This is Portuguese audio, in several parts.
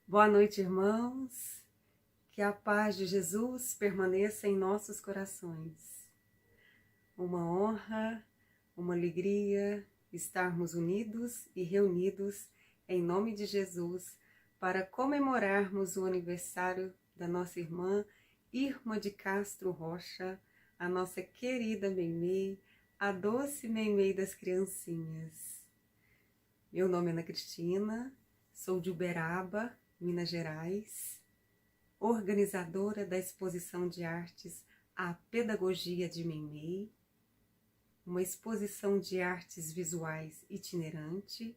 Boa noite, irmãos. Que a paz de Jesus permaneça em nossos corações. Uma honra, uma alegria estarmos unidos e reunidos em nome de Jesus para comemorarmos o aniversário da nossa irmã Irma de Castro Rocha, a nossa querida Meimei, a doce Meimei das criancinhas. Meu nome é Ana Cristina, sou de Uberaba, Minas Gerais, organizadora da exposição de artes A Pedagogia de Meimei, uma exposição de artes visuais itinerante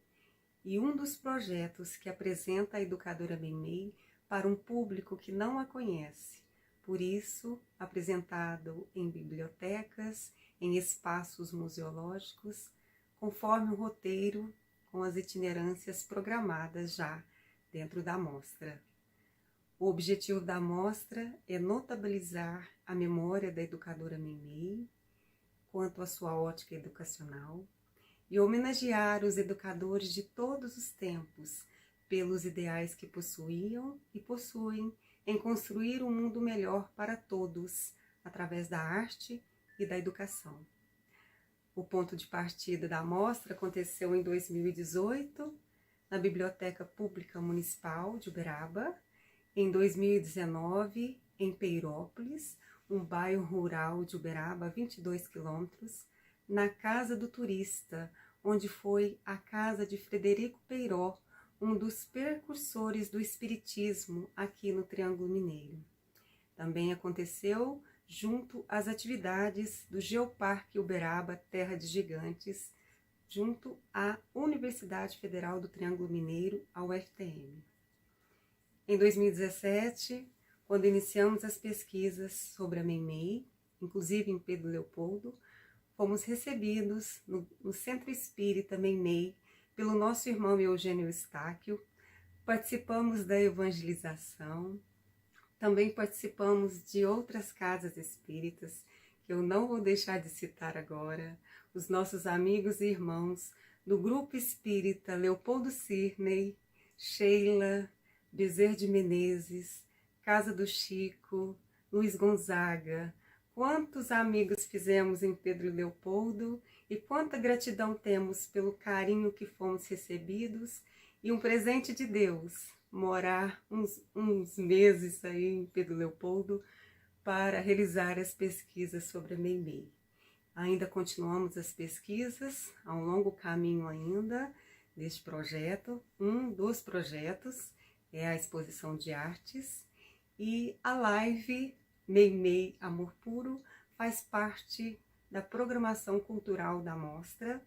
e um dos projetos que apresenta a educadora Meimei para um público que não a conhece, por isso apresentado em bibliotecas, em espaços museológicos, conforme o roteiro com as itinerâncias programadas já dentro da mostra. O objetivo da mostra é notabilizar a memória da educadora Meimei quanto à sua ótica educacional e homenagear os educadores de todos os tempos pelos ideais que possuíam e possuem em construir um mundo melhor para todos através da arte e da educação. O ponto de partida da mostra aconteceu em 2018, na Biblioteca Pública Municipal de Uberaba, em 2019, em Peirópolis, um bairro rural de Uberaba, a 22 quilômetros, na Casa do Turista, onde foi a casa de Frederico Peiró, um dos precursores do espiritismo aqui no Triângulo Mineiro. Também aconteceu junto às atividades do Geoparque Uberaba Terra de Gigantes, junto à Universidade Federal do Triângulo Mineiro, a UFTM. Em 2017, quando iniciamos as pesquisas sobre a Meimei, inclusive em Pedro Leopoldo, fomos recebidos no Centro Espírita Meimei pelo nosso irmão Eugênio Eustáquio, participamos da evangelização, também participamos de outras casas espíritas, que eu não vou deixar de citar agora, os nossos amigos e irmãos do Grupo Espírita Leopoldo Cirnei, Sheila, Bezerra de Menezes, Casa do Chico, Luiz Gonzaga. Quantos amigos fizemos em Pedro Leopoldo e quanta gratidão temos pelo carinho que fomos recebidos e um presente de Deus, morar uns meses aí em Pedro Leopoldo para realizar as pesquisas sobre a Meimei. Ainda continuamos as pesquisas, há um longo caminho ainda deste projeto. Um dos projetos é a exposição de artes e a live Meimei Amor Puro faz parte da programação cultural da mostra.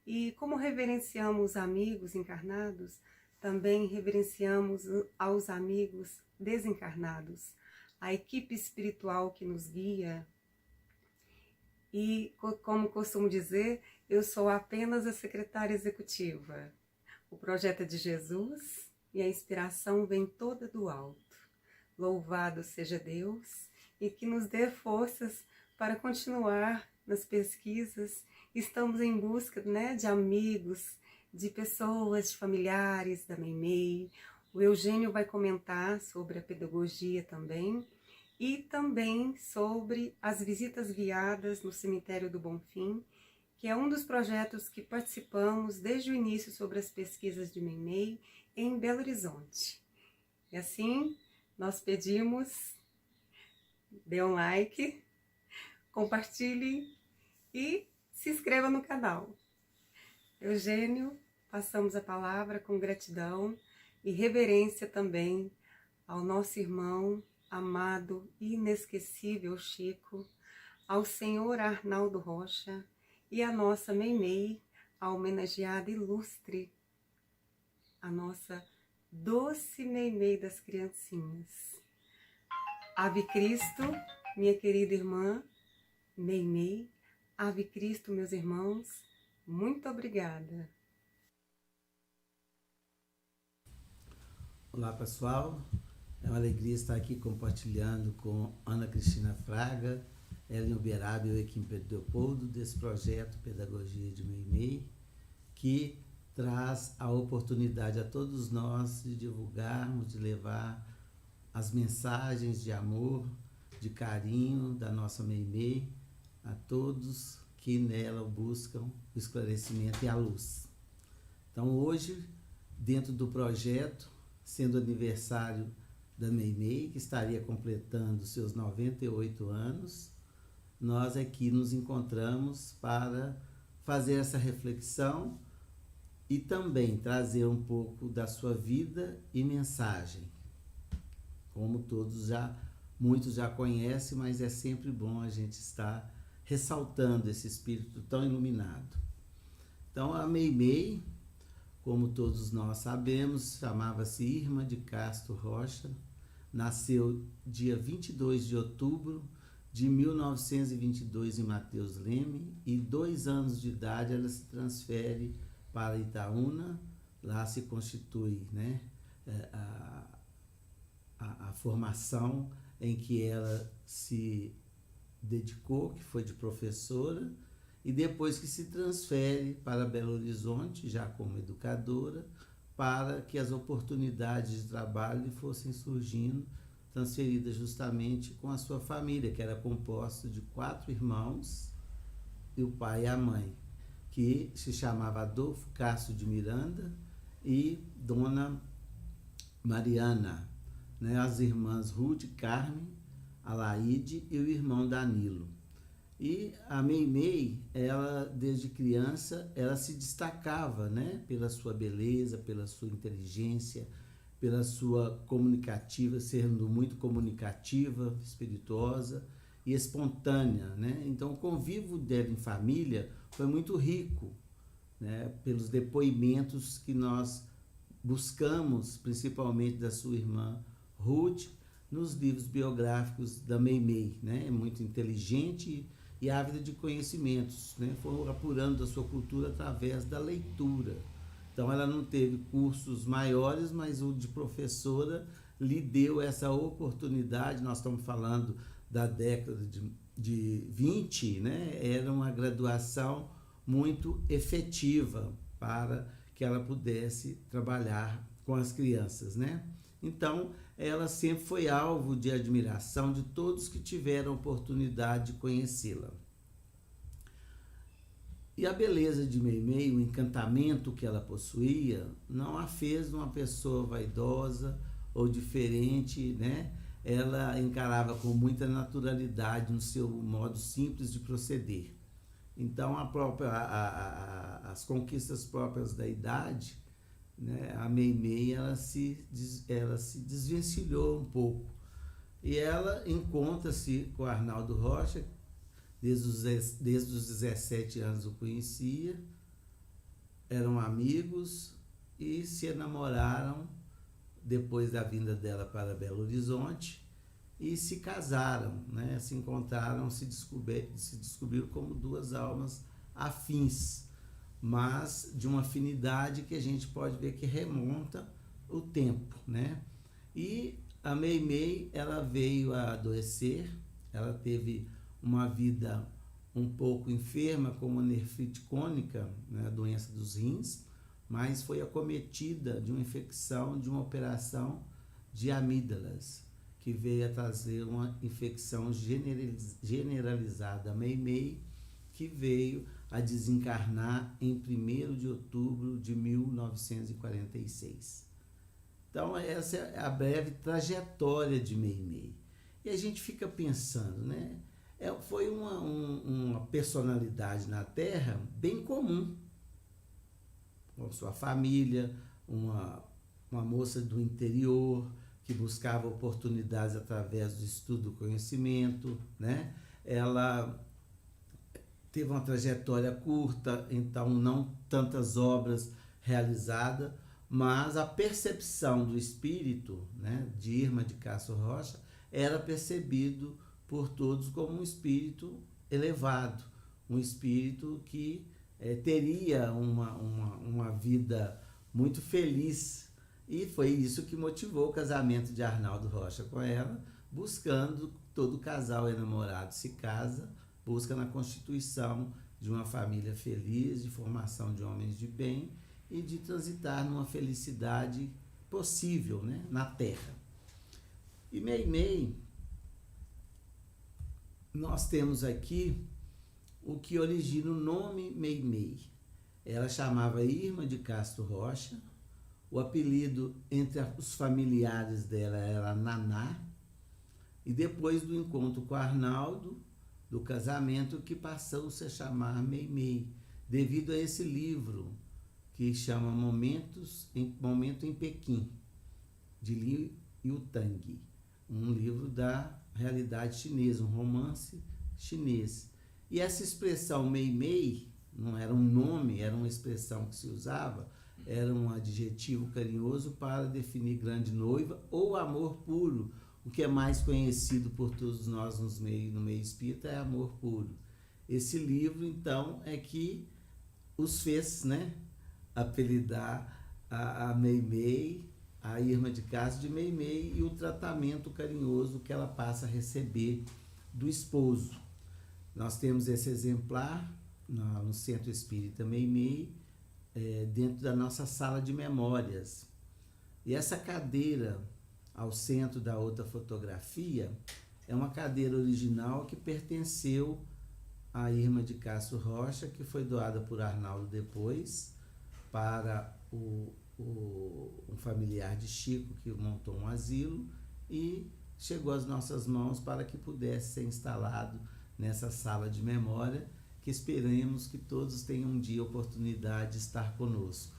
E como reverenciamos amigos encarnados, também reverenciamos aos amigos desencarnados, a equipe espiritual que nos guia. E, como costumo dizer, eu sou apenas a secretária executiva. O projeto é de Jesus e a inspiração vem toda do alto. Louvado seja Deus e que nos dê forças para continuar nas pesquisas. Estamos em busca, de amigos, de pessoas, de familiares da Meimei. O Eugênio vai comentar sobre a pedagogia também. E também sobre as visitas guiadas no Cemitério do Bonfim, que é um dos projetos que participamos desde o início sobre as pesquisas de Meimei em Belo Horizonte. E assim, nós pedimos, dê um like, compartilhe e se inscreva no canal. Eugênio, passamos a palavra com gratidão e reverência também ao nosso irmão amado e inesquecível Chico, ao senhor Arnaldo Rocha e à nossa Meimei, a homenageada ilustre, a nossa doce Meimei das criancinhas. Ave Cristo, minha querida irmã Meimei, Ave Cristo, meus irmãos, muito obrigada. Olá pessoal, é uma alegria estar aqui compartilhando com Ana Cristina Fraga, ela em Uberaba e eu aqui em Pedro Leopoldo, desse projeto Pedagogia de Meimei, que traz a oportunidade a todos nós de divulgarmos, de levar as mensagens de amor, de carinho da nossa Meimei a todos que nela buscam o esclarecimento e a luz. Então hoje, dentro do projeto, sendo aniversário da Meimei, que estaria completando seus 98 anos, nós aqui nos encontramos para fazer essa reflexão e também trazer um pouco da sua vida e mensagem. Como muitos já conhecem, mas é sempre bom a gente estar ressaltando esse espírito tão iluminado. Então, a Meimei, como todos nós sabemos, chamava-se Irma de Castro Rocha, nasceu dia 22 de outubro de 1922 em Mateus Leme, e 2 anos de idade ela se transfere para Itaúna. Lá se constitui, né, a formação em que ela se dedicou, que foi de professora, e depois que se transfere para Belo Horizonte, já como educadora, para que as oportunidades de trabalho fossem surgindo, transferidas justamente com a sua família, que era composta de 4 irmãos, e o pai e a mãe, que se chamava Adolfo Castro de Miranda e Dona Mariana, né? As irmãs Ruth, Carmen, Alaide e o irmão Danilo. E a Meimei, ela desde criança, ela se destacava, né, pela sua beleza, pela sua inteligência, pela sua comunicativa, sendo muito comunicativa, espirituosa e espontânea, né? Então o convívio dela em família foi muito rico, né, pelos depoimentos que nós buscamos, principalmente da sua irmã Ruth, nos livros biográficos da Meimei, né? É muito inteligente e ávida de conhecimentos, né? Foi apurando a sua cultura através da leitura. Então ela não teve cursos maiores, mas o de professora lhe deu essa oportunidade. Nós estamos falando da década de 20, né? Era uma graduação muito efetiva para que ela pudesse trabalhar com as crianças, né? Então, ela sempre foi alvo de admiração de todos que tiveram oportunidade de conhecê-la. E a beleza de Meimei, o encantamento que ela possuía, não a fez uma pessoa vaidosa ou diferente, né? Ela encarava com muita naturalidade no seu modo simples de proceder. Então, as conquistas próprias da idade, né, a Meimei ela se desvencilhou um pouco. E ela encontra-se com Arnaldo Rocha, desde os 17 anos o conhecia, eram amigos e se enamoraram depois da vinda dela para Belo Horizonte e se casaram, né? Se encontraram, se descobriram como 2 almas afins, mas de uma afinidade que a gente pode ver que remonta o tempo, né? E a Meimei, ela veio a adoecer, ela teve uma vida um pouco enferma, com uma nefrite crônica, né, a doença dos rins, mas foi acometida de uma infecção, de uma operação de amígdalas, que veio a trazer uma infecção generalizada a Meimei, que veio a desencarnar em 1º de outubro de 1946. Então, essa é a breve trajetória de Meimei. E a gente fica pensando, né? Foi uma personalidade na Terra bem comum, com sua família, uma moça do interior, que buscava oportunidades através do estudo do conhecimento, né? Ela teve uma trajetória curta, então não tantas obras realizadas, mas a percepção do espírito, né, de Irma de Castro Rocha era percebido por todos como um espírito elevado, um espírito que teria uma vida muito feliz. E foi isso que motivou o casamento de Arnaldo Rocha com ela, buscando, todo casal enamorado se casa, busca na constituição de uma família feliz, de formação de homens de bem, e de transitar numa felicidade possível, né, na Terra. E Meimei, nós temos aqui o que origina o nome Meimei. Ela chamava Irma de Castro Rocha, o apelido entre os familiares dela era Naná, e depois do encontro com Arnaldo, do casamento, que passou-se a chamar Meimei, devido a esse livro que chama Momento em Pequim, de Li Yutang, um livro da realidade chinesa, um romance chinês. E essa expressão Meimei não era um nome, era uma expressão que se usava, era um adjetivo carinhoso para definir grande noiva ou amor puro. O que é mais conhecido por todos nós no meio espírita é amor puro. Esse livro, então, é que os fez, né, apelidar a Meimei, a Irma de Castro de Meimei, e o tratamento carinhoso que ela passa a receber do esposo. Nós temos esse exemplar no Centro Espírita Meimei, dentro da nossa sala de memórias. E essa cadeira, ao centro da outra fotografia, é uma cadeira original que pertenceu à Irma de Castro Rocha, que foi doada por Arnaldo depois para um familiar de Chico, que montou um asilo, e chegou às nossas mãos para que pudesse ser instalado nessa sala de memória, que esperemos que todos tenham um dia a oportunidade de estar conosco.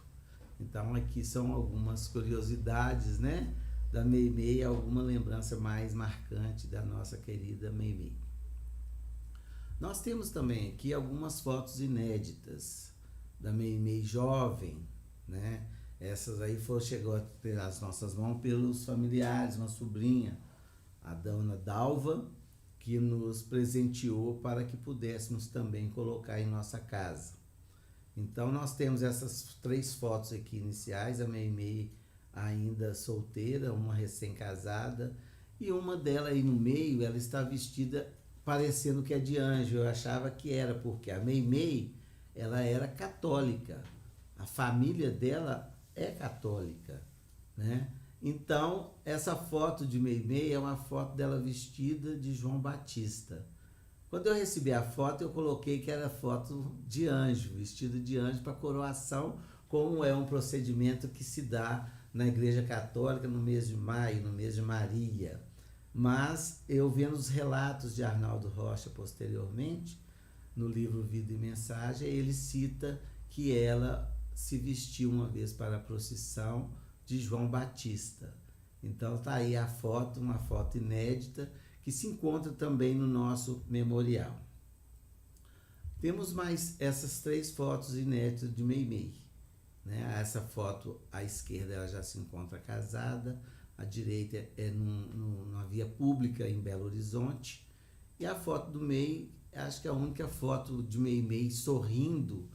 Então aqui são algumas curiosidades, né, da Meimei, alguma lembrança mais marcante da nossa querida Meimei. Nós temos também aqui algumas fotos inéditas da Meimei jovem, né? Essas aí chegou a ter as nossas mãos pelos familiares, uma sobrinha, a dona Dalva, que nos presenteou para que pudéssemos também colocar em nossa casa. Então nós temos essas 3 fotos aqui iniciais, a Meimei ainda solteira, uma recém-casada, e uma dela aí no meio, ela está vestida parecendo que é de anjo. Eu achava que era, porque a Meimei, ela era católica, a família dela é católica, né? Então, essa foto de Meimei é uma foto dela vestida de João Batista. Quando eu recebi a foto, eu coloquei que era foto de anjo, vestido de anjo para coroação, como é um procedimento que se dá na Igreja Católica no mês de maio, no mês de Maria. Mas eu vendo os relatos de Arnaldo Rocha posteriormente, no livro Vida e Mensagem, ele cita que ela se vestiu uma vez para a procissão de João Batista. Então tá aí a foto, uma foto inédita, que se encontra também no nosso memorial. Temos mais essas 3 fotos inéditas de Meimei, né? Essa foto à esquerda, ela já se encontra casada, à direita é numa via pública em Belo Horizonte, e a foto do Meimei, acho que é a única foto de Meimei sorrindo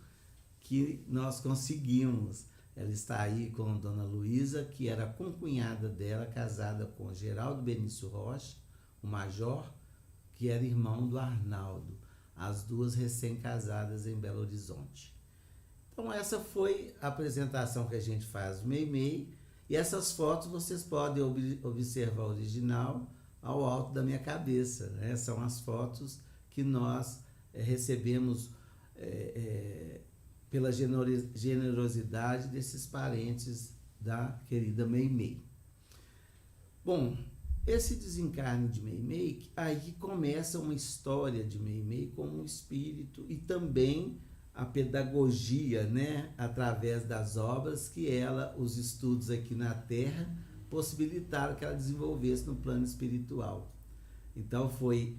que nós conseguimos. Ela está aí com a Dona Luísa, que era concunhada dela, casada com Geraldo Benício Rocha, o major, que era irmão do Arnaldo, as duas recém-casadas em Belo Horizonte. Então essa foi a apresentação que a gente faz do Meimei, e essas fotos vocês podem observar o original ao alto da minha cabeça, né? São as fotos que nós recebemos pela generosidade desses parentes da querida Meimei. Bom, esse desencarne de Meimei, aí começa uma história de Meimei como um espírito, e também a pedagogia, né, através das obras que os estudos aqui na Terra, possibilitaram que ela desenvolvesse no plano espiritual. Então foi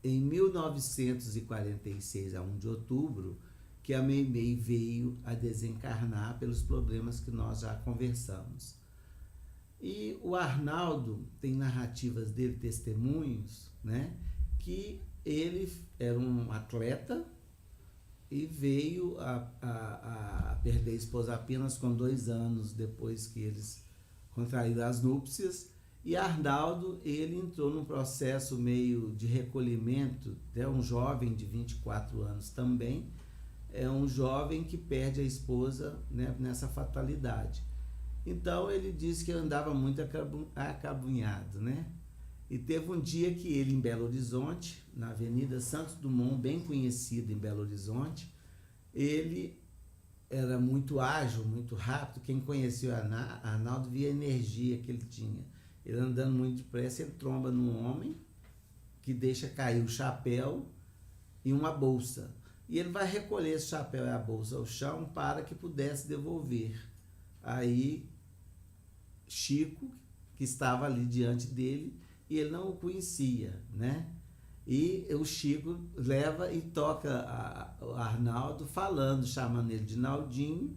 em 1946, a 1 de outubro, que a Meimei veio a desencarnar pelos problemas que nós já conversamos. E o Arnaldo tem narrativas dele, testemunhos, né, que ele era um atleta e veio a perder a esposa apenas com 2 anos depois que eles contraíram as núpcias. E Arnaldo, ele entrou num processo meio de recolhimento, um jovem de 24 anos também, é um jovem que perde a esposa, né, nessa fatalidade. Então ele disse que andava muito acabunhado, né? E teve um dia que ele, em Belo Horizonte, na Avenida Santos Dumont, bem conhecida em Belo Horizonte, ele era muito ágil, muito rápido. Quem conhecia o Arnaldo via a energia que ele tinha. Ele andando muito depressa, ele tromba num homem que deixa cair o chapéu e uma bolsa. E ele vai recolher esse chapéu e a bolsa ao chão para que pudesse devolver. Aí Chico, que estava ali diante dele, e ele não o conhecia, né? E o Chico leva e toca o Arnaldo falando, chamando ele de Naldinho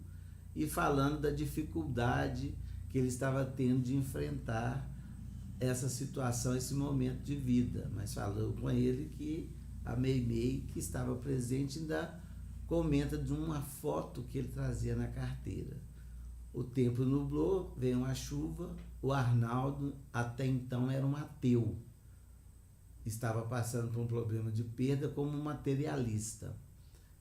e falando da dificuldade que ele estava tendo de enfrentar essa situação, esse momento de vida. Mas falou com ele que a Meimei, que estava presente, ainda comenta de uma foto que ele trazia na carteira. O tempo nublou, veio uma chuva, o Arnaldo até então era um ateu. Estava passando por um problema de perda como materialista.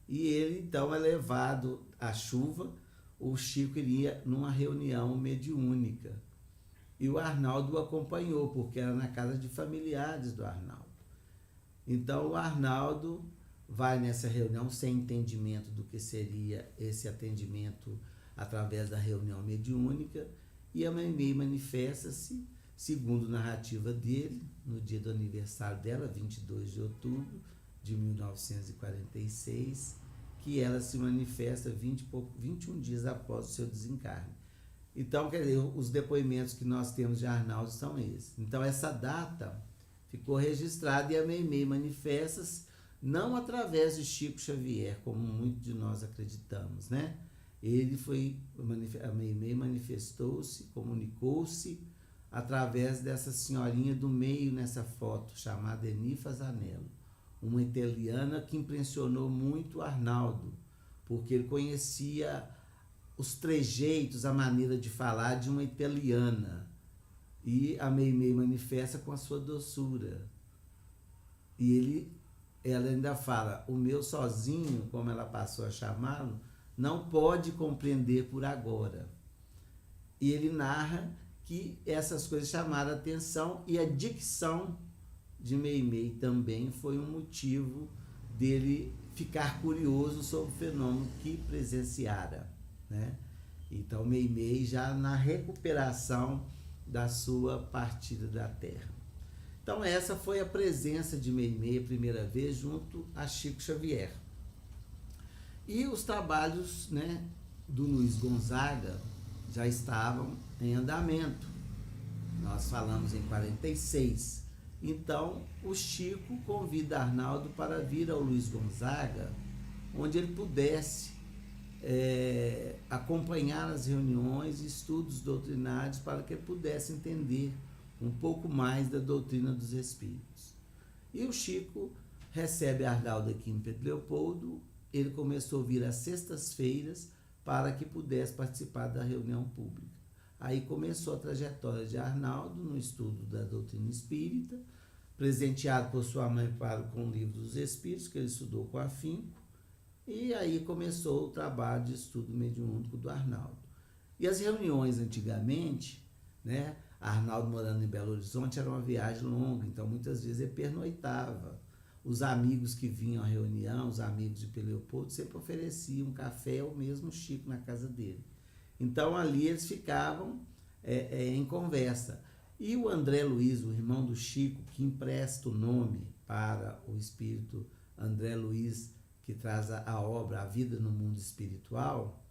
E ele então é levado à chuva, o Chico iria numa reunião mediúnica. E o Arnaldo o acompanhou, porque era na casa de familiares do Arnaldo. Então o Arnaldo vai nessa reunião sem entendimento do que seria esse atendimento através da reunião mediúnica, e a Meimei manifesta-se, segundo narrativa dele, no dia do aniversário dela, 22 de outubro de 1946, que ela se manifesta 21 dias após o seu desencarne. Então, quer dizer, os depoimentos que nós temos de Arnaldo são esses. Então, essa data ficou registrada e a Meimei manifesta-se não através de Chico Xavier, como muitos de nós acreditamos, né? A Meimei manifestou-se, comunicou-se através dessa senhorinha do meio nessa foto, chamada Eni Fasanello, uma italiana que impressionou muito Arnaldo, porque ele conhecia os trejeitos, a maneira de falar de uma italiana. E a Meimei manifesta com a sua doçura. E ela ainda fala, o meu sozinho, como ela passou a chamá-lo, não pode compreender por agora. E ele narra que essas coisas chamaram a atenção, e a dicção de Meimei também foi um motivo dele ficar curioso sobre o fenômeno que presenciara, né? Então Meimei já na recuperação da sua partida da Terra. Então essa foi a presença de Meimei a primeira vez junto a Chico Xavier. E os trabalhos, né, do Luiz Gonzaga já estavam em andamento. Nós falamos em 46. Então, o Chico convida Arnaldo para vir ao Luiz Gonzaga, onde ele pudesse acompanhar as reuniões e estudos doutrinários para que ele pudesse entender um pouco mais da doutrina dos Espíritos. E o Chico recebe Arnaldo aqui em Pedro Leopoldo. Ele começou a vir às sextas-feiras para que pudesse participar da reunião pública. Aí começou a trajetória de Arnaldo no estudo da doutrina espírita, presenteado por sua mãe com o livro dos Espíritos, que ele estudou com afinco, e aí começou o trabalho de estudo mediúnico do Arnaldo. E as reuniões antigamente, né, Arnaldo morando em Belo Horizonte, era uma viagem longa, então muitas vezes ele pernoitava. Os amigos que vinham à reunião, os amigos de Pedro Leopoldo, sempre ofereciam café ao mesmo Chico na casa dele. Então ali eles ficavam em conversa. E o André Luiz, o irmão do Chico, que empresta o nome para o espírito André Luiz, que traz a obra A Vida no Mundo Espiritual,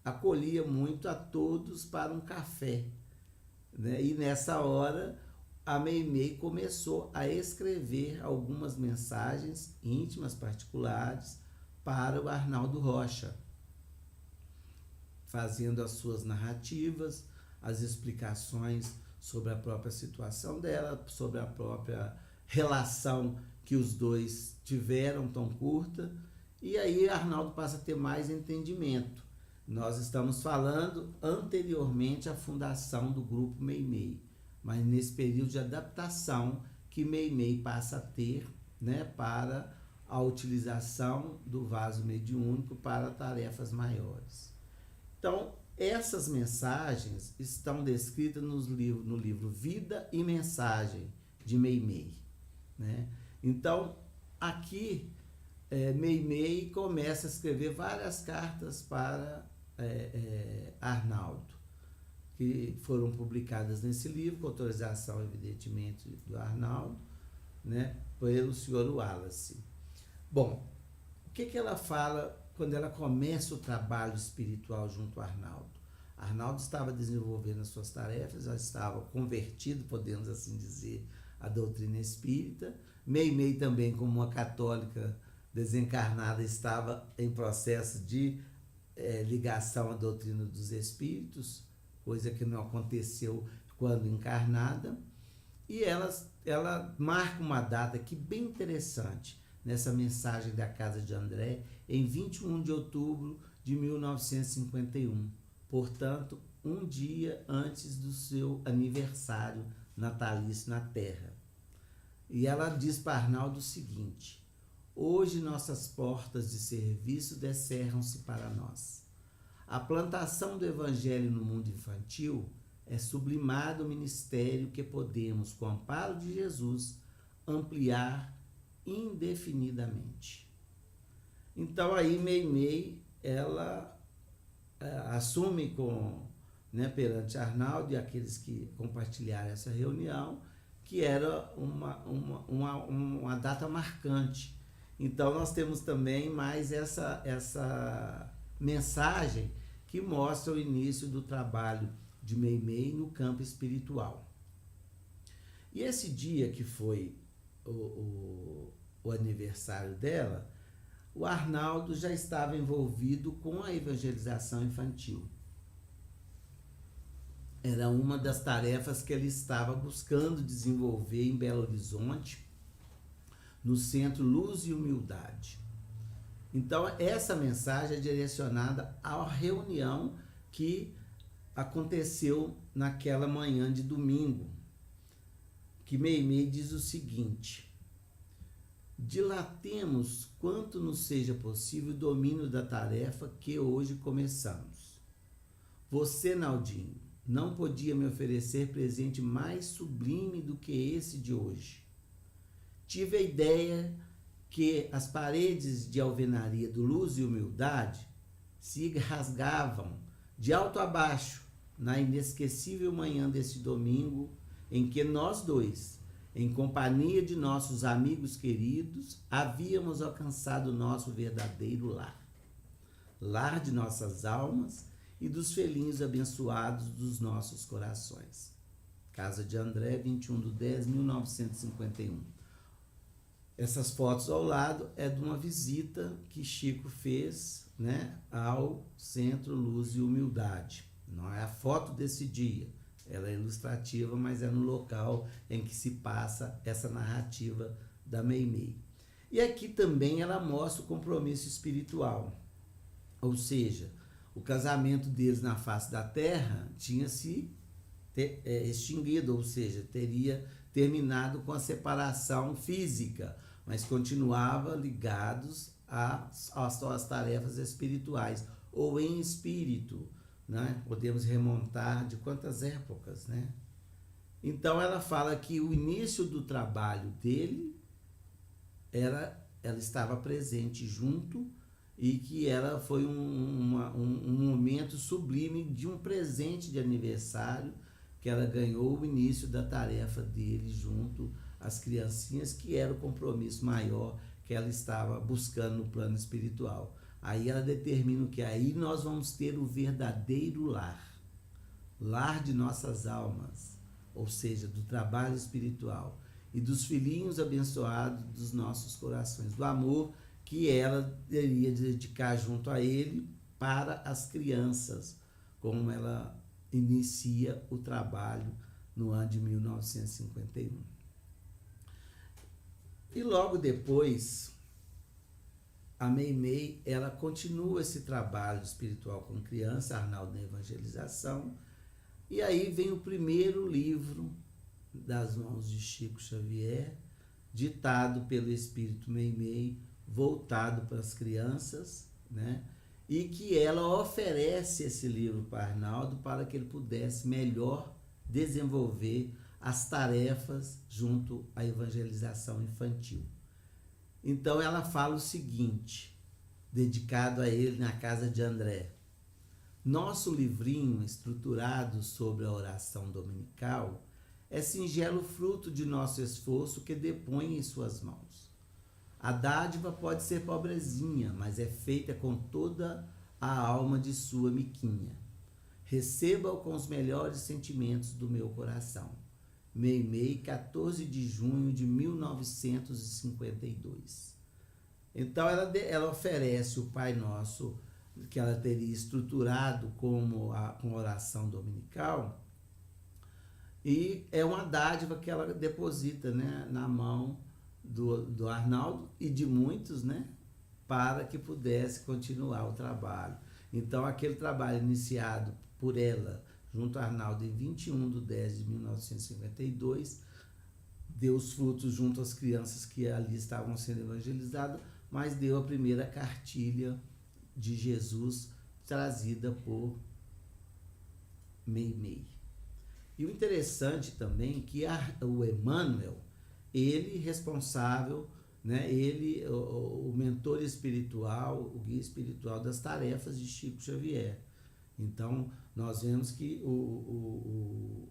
acolhia muito a todos para um café, né? E nessa hora a Meimei começou a escrever algumas mensagens íntimas, particulares, para o Arnaldo Rocha, fazendo as suas narrativas, as explicações sobre a própria situação dela, sobre a própria relação que os dois tiveram tão curta, e aí Arnaldo passa a ter mais entendimento. Nós estamos falando anteriormente à fundação do grupo Meimei, mas nesse período de adaptação que Meimei passa a ter, né, para a utilização do vaso mediúnico para tarefas maiores. Então, essas mensagens estão descritas no livro Vida e Mensagem, de Meimei, né? Então, aqui, Meimei começa a escrever várias cartas para Arnaldo, que foram publicadas nesse livro, com autorização, evidentemente, do Arnaldo, né, pelo Sr. Wallace. Bom, o que ela fala quando ela começa o trabalho espiritual junto a Arnaldo? Arnaldo estava desenvolvendo as suas tarefas, já estava convertido, podemos assim dizer, à doutrina espírita. Meimei também, como uma católica desencarnada, estava em processo de ligação à doutrina dos espíritos, coisa que não aconteceu quando encarnada. E ela marca uma data aqui bem interessante, nessa mensagem da Casa de André, em 21 de outubro de 1951. Portanto, um dia antes do seu aniversário natalício na Terra. E ela diz para Arnaldo o seguinte: hoje nossas portas de serviço descerram-se para nós. A plantação do Evangelho no mundo infantil é sublimado ministério que podemos, com o amparo de Jesus, ampliar indefinidamente. Então aí Meimei, ela assume perante Arnaldo e aqueles que compartilharam essa reunião, que era uma data marcante. Então nós temos também mais essa mensagem que mostra o início do trabalho de Meimei no campo espiritual. E esse dia que foi o aniversário dela, o Arnaldo já estava envolvido com a evangelização infantil. Era uma das tarefas que ele estava buscando desenvolver em Belo Horizonte, no Centro Luz e Humildade. Então, essa mensagem é direcionada à reunião que aconteceu naquela manhã de domingo, que Meimei diz o seguinte: dilatemos quanto nos seja possível o domínio da tarefa que hoje começamos. Você, Naldinho, não podia me oferecer presente mais sublime do que esse de hoje. Tive a ideia que as paredes de alvenaria do Luz e Humildade se rasgavam de alto a baixo na inesquecível manhã desse domingo em que nós dois, em companhia de nossos amigos queridos, havíamos alcançado o nosso verdadeiro lar. Lar de nossas almas e dos filhinhos abençoados dos nossos corações. Casa de André, 21/10/1951. Essas fotos ao lado é de uma visita que Chico fez, né, ao Centro Luz e Humildade. Não é a foto desse dia, ela é ilustrativa, mas é no local em que se passa essa narrativa da Meimei. E aqui também ela mostra o compromisso espiritual, ou seja, o casamento deles na face da terra tinha se extinguido, ou seja, teria terminado com a separação física, mas continuava ligados às tarefas espirituais, ou em espírito, né? Podemos remontar de quantas épocas, né? Então ela fala que o início do trabalho dele ela estava presente junto, e que ela foi um momento sublime de um presente de aniversário que ela ganhou, o início da tarefa dele junto às criancinhas, que era o compromisso maior que ela estava buscando no plano espiritual. Aí ela determina que aí nós vamos ter o verdadeiro lar, lar de nossas almas, ou seja, do trabalho espiritual e dos filhinhos abençoados dos nossos corações, do amor que ela iria dedicar junto a ele para as crianças, como ela inicia o trabalho no ano de 1951. E logo depois, a Meimei, ela continua esse trabalho espiritual com criança, Arnaldo na evangelização, e aí vem o primeiro livro das mãos de Chico Xavier, ditado pelo Espírito Meimei, voltado para as crianças, né? E que ela oferece esse livro para Arnaldo para que ele pudesse melhor desenvolver as tarefas junto à evangelização infantil. Então ela fala o seguinte, dedicado a ele na casa de André: nosso livrinho estruturado sobre a oração dominical é singelo fruto de nosso esforço que depõe em suas mãos. A dádiva pode ser pobrezinha, mas é feita com toda a alma de sua miquinha. Receba-o com os melhores sentimentos do meu coração. Meimei, 14 de junho de 1952. Então ela oferece o Pai Nosso, que ela teria estruturado com a oração dominical, e é uma dádiva que ela deposita, né, na mão do Arnaldo e de muitos, né, para que pudesse continuar o trabalho. Então aquele trabalho iniciado por ela junto a Arnaldo em 21/10/1952 deu os frutos junto às crianças que ali estavam sendo evangelizadas, mas deu a primeira cartilha de Jesus trazida por Meimei. E o interessante também é que o Emmanuel, ele responsável, né, ele o mentor espiritual, o guia espiritual das tarefas de Chico Xavier. Então nós vemos que o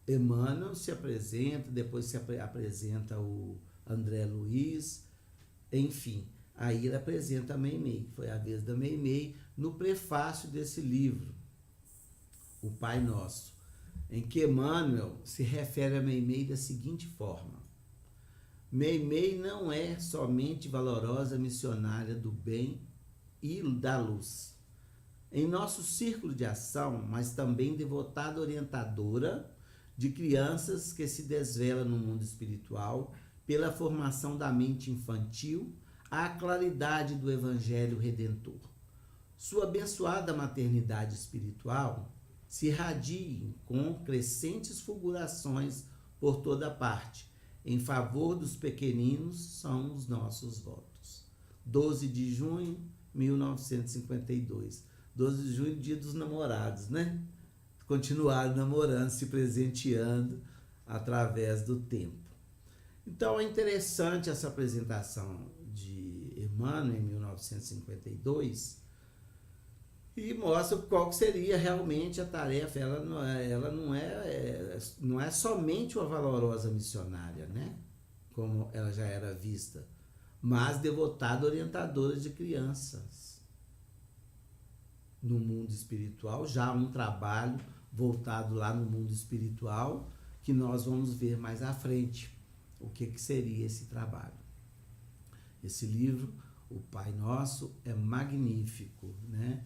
Emmanuel se apresenta, depois se apresenta o André Luiz, enfim, aí ele apresenta a Meimei, que foi a vez da Meimei, no prefácio desse livro, O Pai Nosso, em que Emmanuel se refere a Meimei da seguinte forma: Meimei não é somente valorosa missionária do bem e da luz em nosso círculo de ação, mas também devotada orientadora de crianças que se desvela no mundo espiritual pela formação da mente infantil à claridade do Evangelho Redentor. Sua abençoada maternidade espiritual se irradia com crescentes fulgurações por toda parte. Em favor dos pequeninos são os nossos votos. 12 de junho de 1952. 12 de junho, dia dos namorados, né? Continuaram namorando, se presenteando através do tempo. Então é interessante essa apresentação de Emmanuel em 1952 e mostra qual seria realmente a tarefa. Ela não é somente uma valorosa missionária, né? Como ela já era vista, mas devotada orientadora de crianças no mundo espiritual, já um trabalho voltado lá no mundo espiritual, que nós vamos ver mais à frente o que seria esse trabalho. Esse livro, O Pai Nosso, é magnífico, né?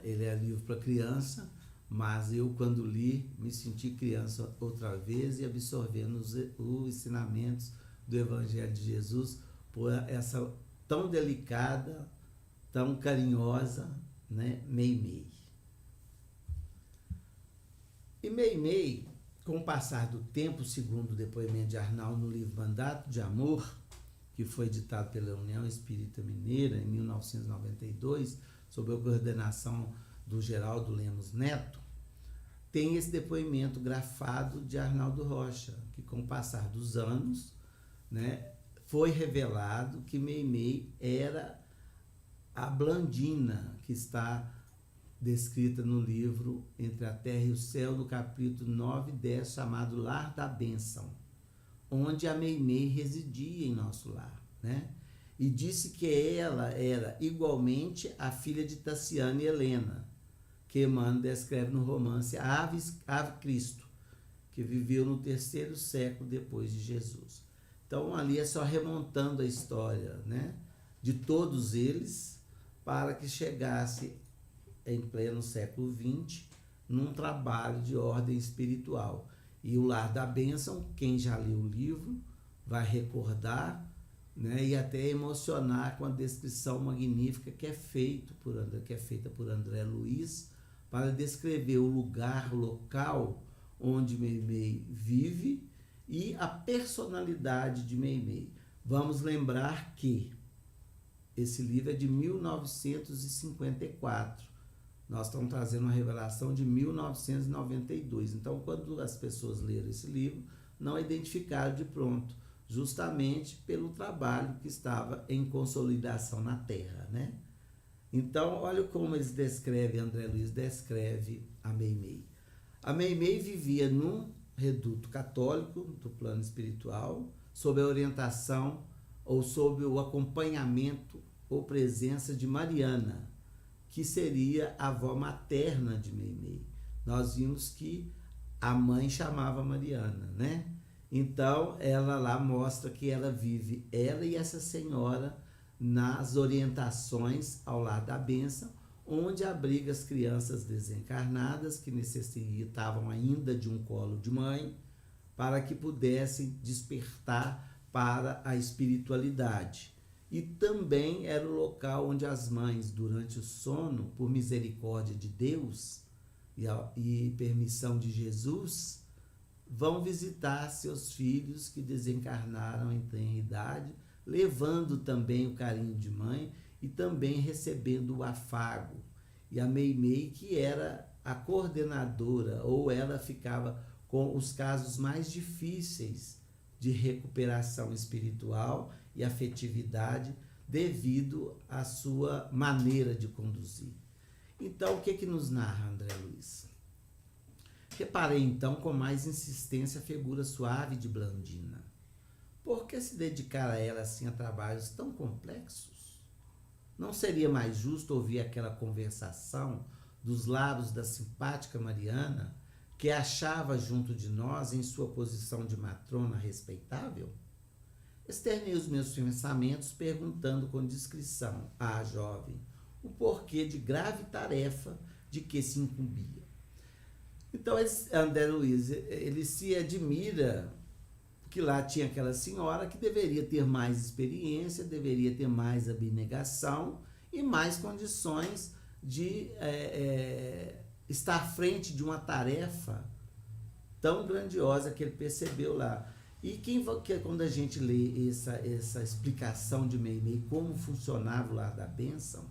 Ele é livro para criança, mas eu, quando li, me senti criança outra vez e absorvendo os ensinamentos do Evangelho de Jesus por essa tão delicada, tão carinhosa, né, Meimei. E Meimei, com o passar do tempo, segundo o depoimento de Arnaldo no livro Mandato de Amor, que foi editado pela União Espírita Mineira em 1992, sob a coordenação do Geraldo Lemos Neto, tem esse depoimento grafado de Arnaldo Rocha, que com o passar dos anos, né, foi revelado que Meimei era a Blandina, que está descrita no livro Entre a Terra e o Céu, no capítulo 9 e 10, chamado Lar da Bênção, onde a Meimei residia em nosso lar, né? E disse que ela era igualmente a filha de Tassiana e Helena, que Emmanuel descreve no romance Ave Cristo, que viveu no 3º século depois de Jesus. Então ali é só remontando a história, né, de todos eles, para que chegasse em pleno século XX num trabalho de ordem espiritual. E o Lar da Bênção, quem já leu o livro vai recordar, né, e até emocionar com a descrição magnífica que é feita por André Luiz, para descrever o lugar, o local onde Meimei vive e a personalidade de Meimei. Vamos lembrar que Esse livro é de 1954. Nós estamos trazendo uma revelação de 1992. Então, quando as pessoas leram esse livro, não identificaram de pronto, justamente pelo trabalho que estava em consolidação na Terra, né? Então, olha como eles descrevem, André Luiz descreve a Meimei. A Meimei vivia num reduto católico do plano espiritual, sob a orientação ou sob o acompanhamento ou presença de Mariana, que seria a avó materna de Meimei. Nós vimos que a mãe chamava Mariana, né? Então, ela lá mostra que ela vive, ela e essa senhora, nas orientações ao lado da bênção, onde abriga as crianças desencarnadas que necessitavam ainda de um colo de mãe, para que pudessem despertar para a espiritualidade. E também era o local onde as mães, durante o sono, por misericórdia de Deus e permissão de Jesus, vão visitar seus filhos que desencarnaram em tenra idade, levando também o carinho de mãe e também recebendo o afago. E a Meimei, que era a coordenadora, ou ela ficava com os casos mais difíceis de recuperação espiritual e afetividade devido à sua maneira de conduzir. Então, o que nos narra André Luiz? Reparei então com mais insistência a figura suave de Blandina. Por que se dedicar a ela assim a trabalhos tão complexos? Não seria mais justo ouvir aquela conversação dos lábios da simpática Mariana, que achava junto de nós em sua posição de matrona respeitável? Externei os meus pensamentos perguntando com discrição à jovem o porquê de grave tarefa de que se incumbia. Então, André Luiz, ele se admira que lá tinha aquela senhora que deveria ter mais experiência, deveria ter mais abnegação e mais condições de estar à frente de uma tarefa tão grandiosa que ele percebeu lá. E quando a gente lê essa explicação de Meimei, como funcionava o lar da bênção,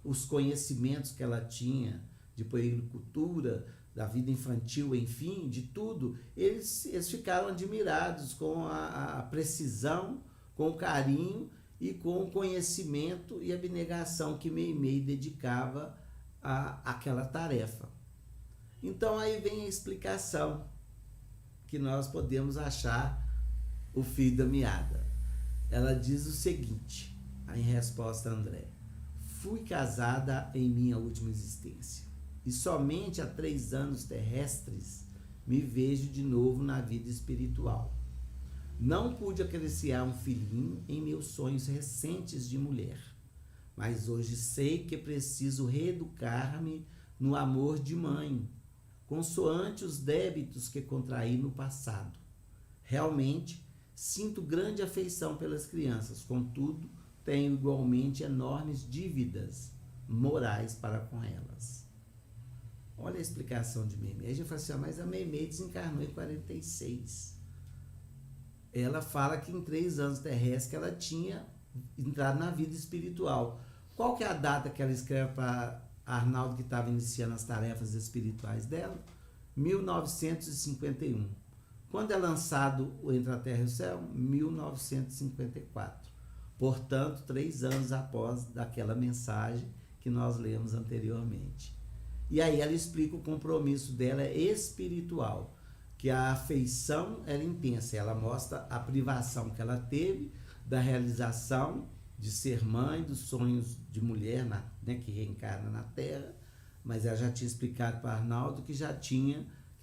os conhecimentos que ela tinha de puericultura, da vida infantil, enfim, de tudo, eles ficaram admirados com a precisão, com o carinho e com o conhecimento e abnegação que Meimei dedicava àquela tarefa. Então aí vem a explicação que nós podemos achar o fio da meada. Ela diz o seguinte, em resposta a André: fui casada em minha última existência e somente há 3 anos terrestres me vejo de novo na vida espiritual. Não pude acariciar um filhinho em meus sonhos recentes de mulher, mas hoje sei que preciso reeducar-me no amor de mãe, consoante os débitos que contraí no passado. Realmente, sinto grande afeição pelas crianças, contudo, tenho igualmente enormes dívidas morais para com elas. Olha a explicação de Meimei. A gente fala assim, mas a Meimei desencarnou em 46. Ela fala que em 3 anos terrestres que ela tinha entrado na vida espiritual. Qual que é a data que ela escreve para Arnaldo, que estava iniciando as tarefas espirituais dela? 1951. Quando é lançado o Entre a Terra e o Céu? 1954. Portanto, 3 anos após daquela mensagem que nós lemos anteriormente. E aí ela explica o compromisso dela espiritual, que a afeição era intensa. Ela mostra a privação que ela teve da realização de ser mãe, dos sonhos de mulher, né, que reencarna na Terra, mas ela já tinha explicado para Arnaldo que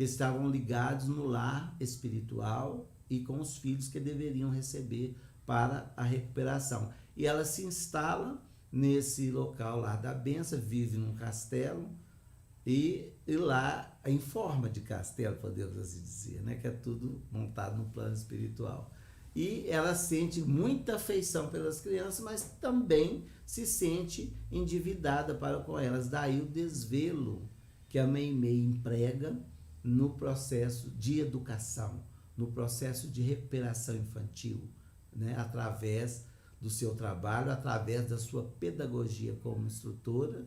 estavam ligados no lar espiritual e com os filhos que deveriam receber para a recuperação. E ela se instala nesse local lá da benção, vive num castelo, e lá em forma de castelo, podemos assim dizer, né? Que é tudo montado no plano espiritual. E ela sente muita afeição pelas crianças, mas também se sente endividada para com elas. Daí o desvelo que a Meimei emprega no processo de educação, no processo de recuperação infantil, né? Através do seu trabalho através da sua pedagogia como instrutora,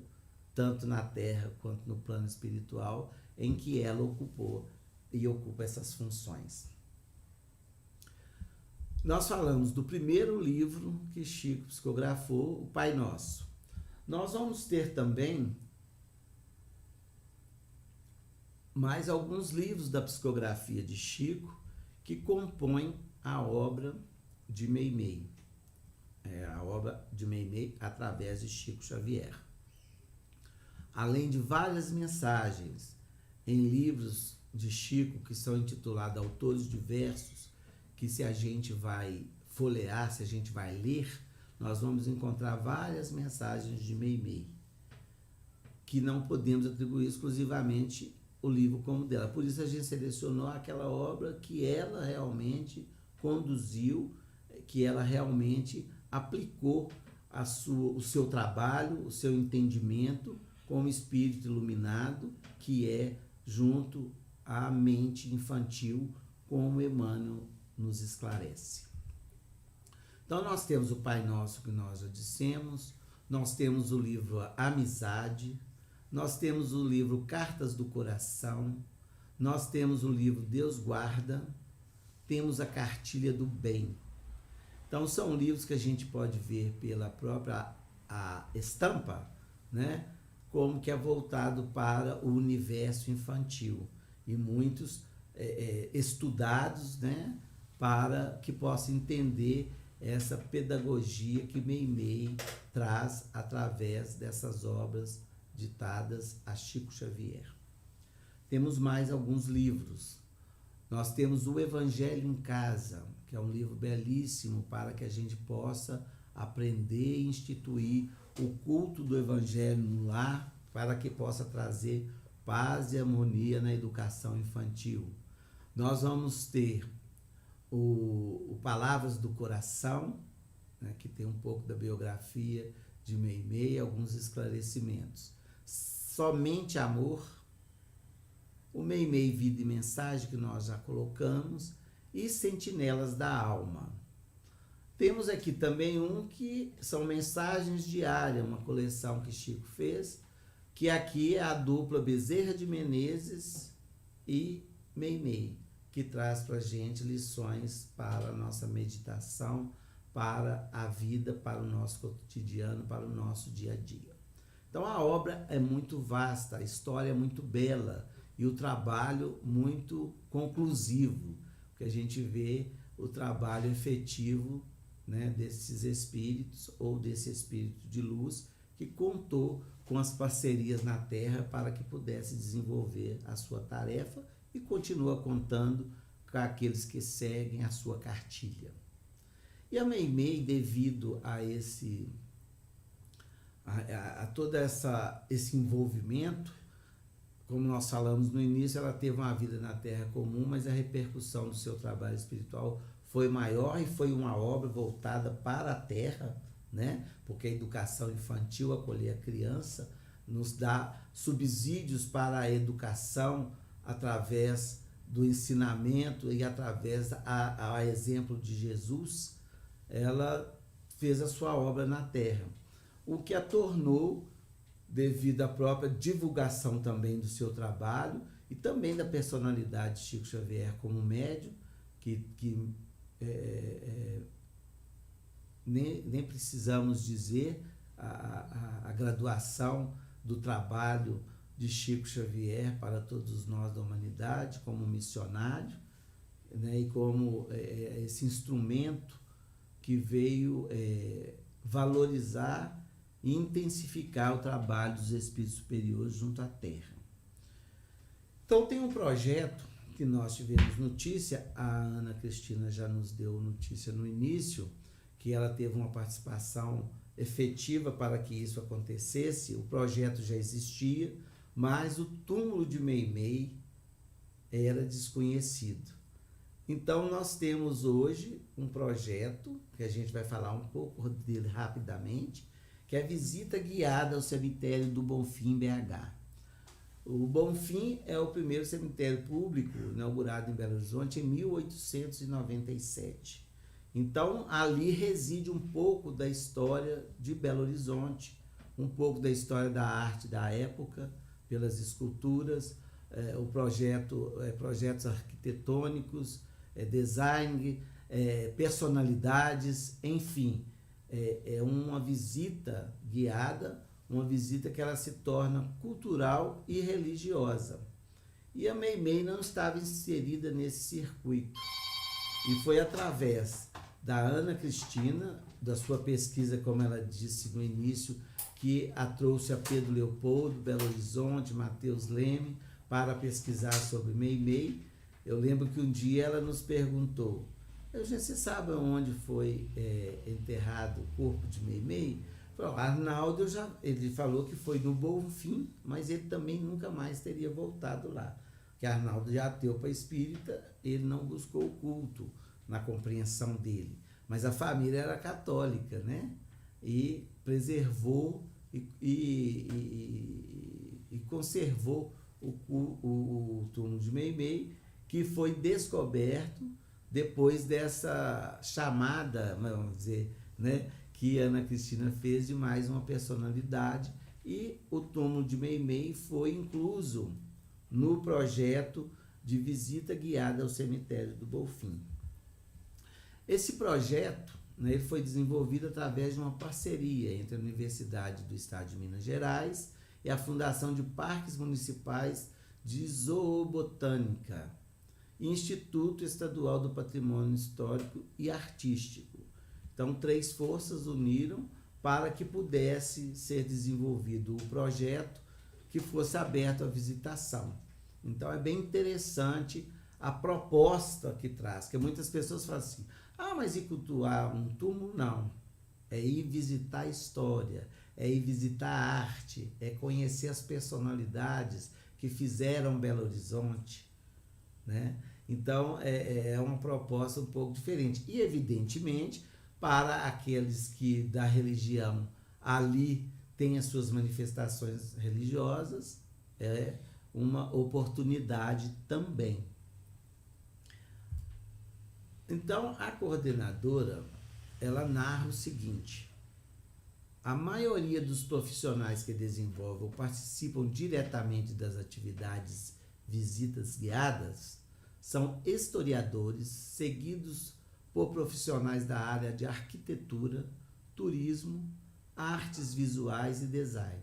tanto na Terra quanto no plano espiritual, em que ela ocupou e ocupa essas funções. Nós falamos do primeiro livro que Chico psicografou, o Pai Nosso. Nós vamos ter também mais alguns livros da psicografia de Chico que compõem a obra de Meimei. A obra de Meimei através de Chico Xavier. Além de várias mensagens em livros de Chico que são intitulados Autores Diversos, que se a gente vai folhear, se a gente vai ler, nós vamos encontrar várias mensagens de Meimei, que não podemos atribuir exclusivamente o livro como dela. Por isso a gente selecionou aquela obra que ela realmente conduziu, que ela realmente aplicou o seu trabalho, o seu entendimento como espírito iluminado, que é junto à mente infantil, como Emmanuel nos esclarece. Então nós temos o Pai Nosso, que nós já dissemos, nós temos o livro Amizade, nós temos o livro Cartas do Coração, nós temos o livro Deus Guarda, temos a Cartilha do Bem. Então são livros que a gente pode ver pela própria estampa, né? Como que é voltado para o universo infantil e muitos estudados, né? Para que possa entender essa pedagogia que Meimei traz através dessas obras ditadas a Chico Xavier. Temos mais alguns livros. Nós temos o Evangelho em Casa, que é um livro belíssimo para que a gente possa aprender e instituir o culto do Evangelho no lar, para que possa trazer paz e harmonia na educação infantil. Nós vamos ter o Palavras do Coração, né, que tem um pouco da biografia de Meimei, alguns esclarecimentos. Somente Amor, o Meimei Vida e Mensagem, que nós já colocamos, e Sentinelas da Alma. Temos aqui também um que são mensagens diárias, uma coleção que Chico fez, que aqui é a dupla Bezerra de Menezes e Meimei, que traz para a gente lições para a nossa meditação, para a vida, para o nosso cotidiano, para o nosso dia a dia. Então a obra é muito vasta, a história é muito bela e o trabalho muito conclusivo, porque a gente vê o trabalho efetivo, né, desses espíritos ou desse espírito de luz que contou com as parcerias na Terra para que pudesse desenvolver a sua tarefa e continua contando com aqueles que seguem a sua cartilha. E a Meimei, devido a todo esse envolvimento, como nós falamos no início, ela teve uma vida na Terra comum, mas a repercussão do seu trabalho espiritual foi maior e foi uma obra voltada para a Terra, né? Porque a educação infantil, acolher a criança, nos dá subsídios para a educação através do ensinamento e através a exemplo de Jesus. Ela fez a sua obra na Terra, o que a tornou, devido à própria divulgação também do seu trabalho e também da personalidade de Chico Xavier como médium, que nem precisamos dizer a graduação do trabalho de Chico Xavier para todos nós da humanidade, como missionário, né, e como esse instrumento que veio valorizar e intensificar o trabalho dos espíritos superiores junto à Terra. Então tem um projeto que nós tivemos notícia, a Ana Cristina já nos deu notícia no início, que ela teve uma participação efetiva para que isso acontecesse. O projeto já existia, mas o túmulo de Meimei era desconhecido. Então nós temos hoje um projeto, que a gente vai falar um pouco dele rapidamente, que é a visita guiada ao cemitério do Bonfim, BH. O Bonfim é o primeiro cemitério público inaugurado em Belo Horizonte em 1897. Então, ali reside um pouco da história de Belo Horizonte, um pouco da história da arte da época, pelas esculturas, projetos arquitetônicos, design, personalidades, enfim. É uma visita guiada, uma visita que ela se torna cultural e religiosa. E a Meimei não estava inserida nesse circuito. E foi através da Ana Cristina, da sua pesquisa, como ela disse no início, que a trouxe a Pedro Leopoldo, Belo Horizonte, Matheus Leme, para pesquisar sobre Meimei. Eu lembro que um dia ela nos perguntou: você sabe onde foi enterrado o corpo de Meimei? Arnaldo, ele falou que foi no Bonfim, mas ele também nunca mais teria voltado lá. Porque Arnaldo, já ateu para espírita, ele não buscou o culto na compreensão dele. Mas a família era católica, né? E preservou e conservou o túmulo de Meimei, que foi descoberto depois dessa chamada, vamos dizer, né, que Ana Cristina fez de mais uma personalidade, e o túmulo de Meimei foi incluso no projeto de visita guiada ao cemitério do Bonfim. Esse projeto, né, ele foi desenvolvido através de uma parceria entre a Universidade do Estado de Minas Gerais e a Fundação de Parques Municipais de Zoobotânica, Instituto Estadual do Patrimônio Histórico e Artístico. Então, 3 forças uniram para que pudesse ser desenvolvido o projeto que fosse aberto à visitação. Então, é bem interessante a proposta que traz, que muitas pessoas falam assim: mas ir cultuar um túmulo? Não. É ir visitar a história, é ir visitar a arte, é conhecer as personalidades que fizeram Belo Horizonte, né? Então, é uma proposta um pouco diferente. E, evidentemente, para aqueles que da religião ali têm as suas manifestações religiosas, é uma oportunidade também. Então, a coordenadora, ela narra o seguinte: a maioria dos profissionais que desenvolvem ou participam diretamente das atividades visitas guiadas são historiadores, seguidos por profissionais da área de arquitetura, turismo, artes visuais e design.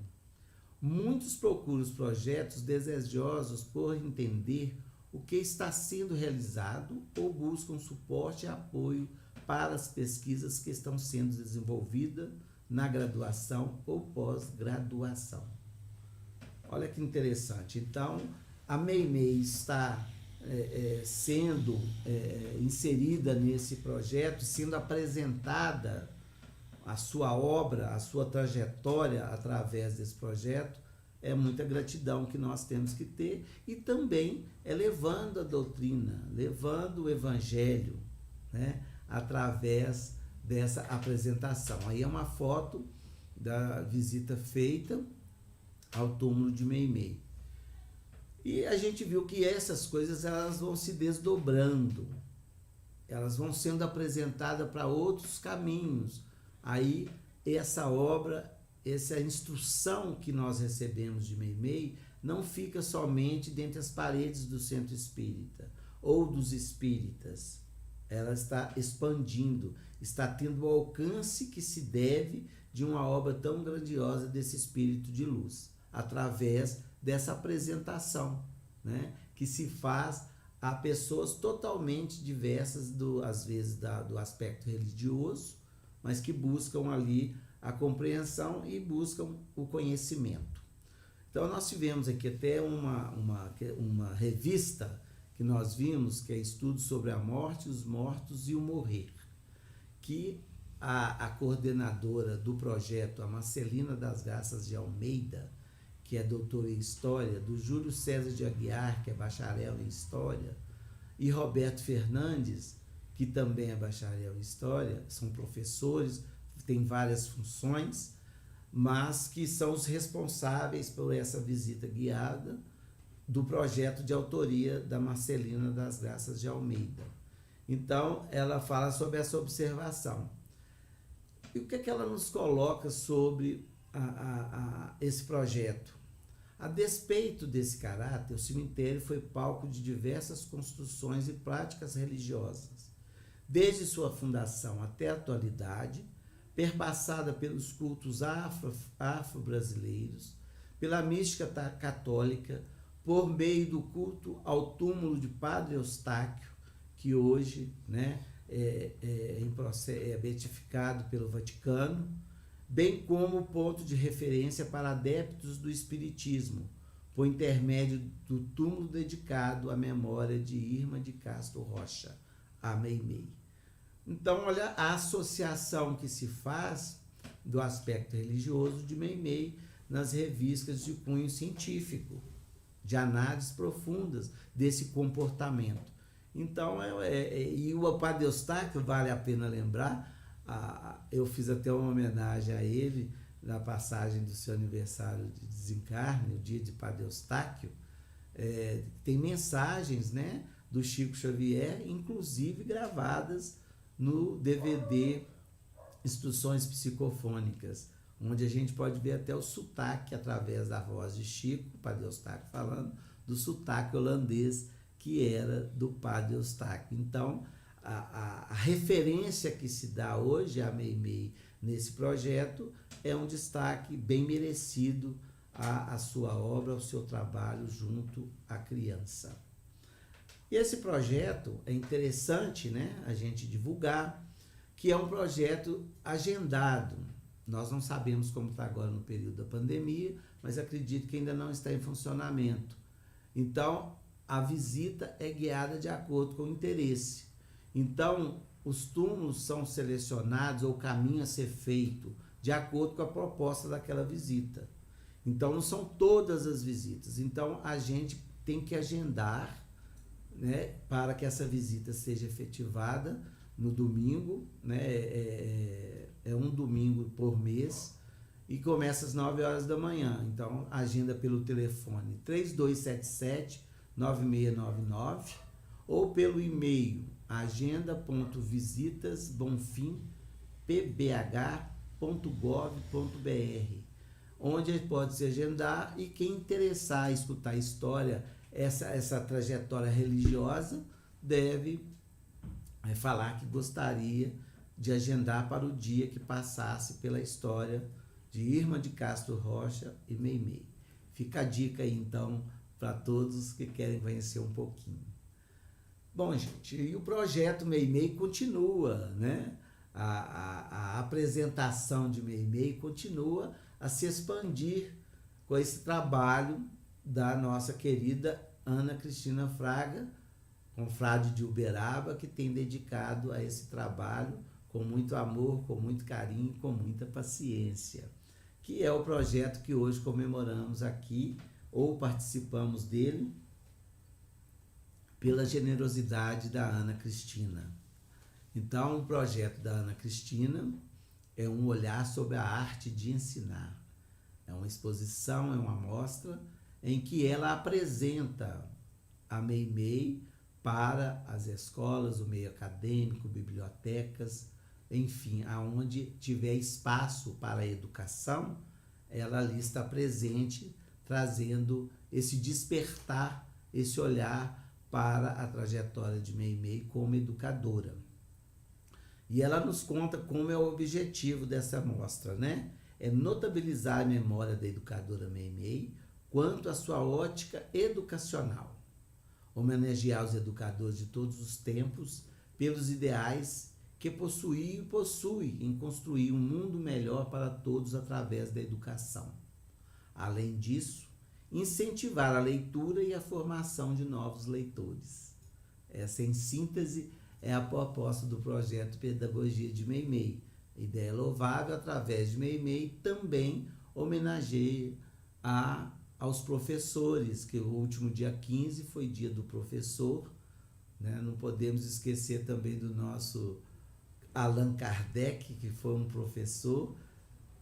Muitos procuram os projetos desejosos por entender o que está sendo realizado ou buscam suporte e apoio para as pesquisas que estão sendo desenvolvidas na graduação ou pós-graduação. Olha que interessante. Então, a Meimei está sendo inserida nesse projeto, sendo apresentada a sua obra, a sua trajetória através desse projeto. É muita gratidão que nós temos que ter, e também levando a doutrina, levando o evangelho, né, através dessa apresentação. Aí é uma foto da visita feita ao túmulo de Meimei. E a gente viu que essas coisas elas vão se desdobrando, elas vão sendo apresentadas para outros caminhos. Aí essa obra, essa instrução que nós recebemos de Meimei não fica somente dentro das paredes do centro espírita ou dos espíritas. Ela está expandindo, está tendo o alcance que se deve de uma obra tão grandiosa desse espírito de luz, através dessa apresentação, né, que se faz a pessoas totalmente diversas, às vezes do aspecto religioso, mas que buscam ali a compreensão e buscam o conhecimento. Então, nós tivemos aqui até uma revista que nós vimos, que é Estudo sobre a Morte, os Mortos e o Morrer, que a coordenadora do projeto, a Marcelina das Graças de Almeida, que é doutora em História, do Júlio César de Aguiar, que é bacharel em História, e Roberto Fernandes, que também é bacharel em História, são professores, têm várias funções, mas que são os responsáveis por essa visita guiada do projeto de autoria da Marcelina das Graças de Almeida. Então, ela fala sobre essa observação. E o que é que ela nos coloca sobre esse projeto? A despeito desse caráter, o cemitério foi palco de diversas construções e práticas religiosas, desde sua fundação até a atualidade, perpassada pelos cultos afro-brasileiros, pela mística católica, por meio do culto ao túmulo de Padre Eustáquio, que hoje, né, é beatificado pelo Vaticano, bem como ponto de referência para adeptos do Espiritismo, por intermédio do túmulo dedicado à memória de Irma de Castro Rocha, a Meimei. Então, olha a associação que se faz do aspecto religioso de Meimei nas revistas de cunho científico, de análises profundas desse comportamento. Então, e o Padre Eustáquio, vale a pena lembrar, eu fiz até uma homenagem a ele na passagem do seu aniversário de desencarne, o dia de Padre Eustáquio. Tem mensagens, né, do Chico Xavier, inclusive gravadas no DVD Instruções Psicofônicas, onde a gente pode ver até o sotaque através da voz de Chico, o Padre Eustáquio falando, do sotaque holandês que era do Padre Eustáquio. Então, a referência que se dá hoje a Meimei nesse projeto é um destaque bem merecido à sua obra, ao seu trabalho junto à criança. E esse projeto é interessante, né, a gente divulgar, que é um projeto agendado. Nós não sabemos como está agora no período da pandemia, mas acredito que ainda não está em funcionamento. Então, a visita é guiada de acordo com o interesse. Então, os túmulos são selecionados ou o caminho a ser feito de acordo com a proposta daquela visita. Então, não são todas as visitas. Então, a gente tem que agendar, né, para que essa visita seja efetivada no domingo, né, é um domingo por mês, e começa às 9 horas da manhã. Então, agenda pelo telefone 3277-9699 ou pelo e-mail agenda.visitas.bonfim.pbh.gov.br, onde pode se agendar, e quem interessar em escutar a história, essa trajetória religiosa, deve falar que gostaria de agendar para o dia que passasse pela história de Irma de Castro Rocha e Meimei. Fica a dica aí, então, para todos que querem conhecer um pouquinho. Bom, gente, e o projeto Meimei continua, né? A apresentação de Meimei continua a se expandir com esse trabalho da nossa querida Ana Cristina Fraga, confrade de Uberaba, que tem dedicado a esse trabalho com muito amor, com muito carinho, com muita paciência, que é o projeto que hoje comemoramos aqui, ou participamos dele, pela generosidade da Ana Cristina. Então, o projeto da Ana Cristina é um olhar sobre a arte de ensinar. É uma exposição, é uma mostra em que ela apresenta a Meimei para as escolas, o meio acadêmico, bibliotecas, enfim, aonde tiver espaço para a educação, ela ali está presente, trazendo esse despertar, esse olhar para a trajetória de Meimei como educadora. E ela nos conta como é o objetivo dessa mostra, né? É notabilizar a memória da educadora Meimei quanto à sua ótica educacional, homenagear os educadores de todos os tempos pelos ideais que possuíam e possuem em construir um mundo melhor para todos através da educação. Além disso, incentivar a leitura e a formação de novos leitores. Essa, em síntese, é a proposta do projeto Pedagogia de Meimei. Ideia louvável, através de Meimei, também homenageia aos professores, que o último dia 15 foi dia do professor, né? Não podemos esquecer também do nosso Allan Kardec, que foi um professor,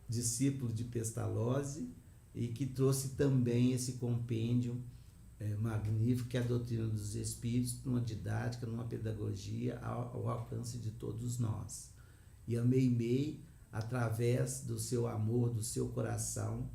discípulo de Pestalozzi, e que trouxe também esse compêndio magnífico, que é a doutrina dos Espíritos, numa didática, numa pedagogia ao alcance de todos nós. E a Meimei, através do seu amor, do seu coração,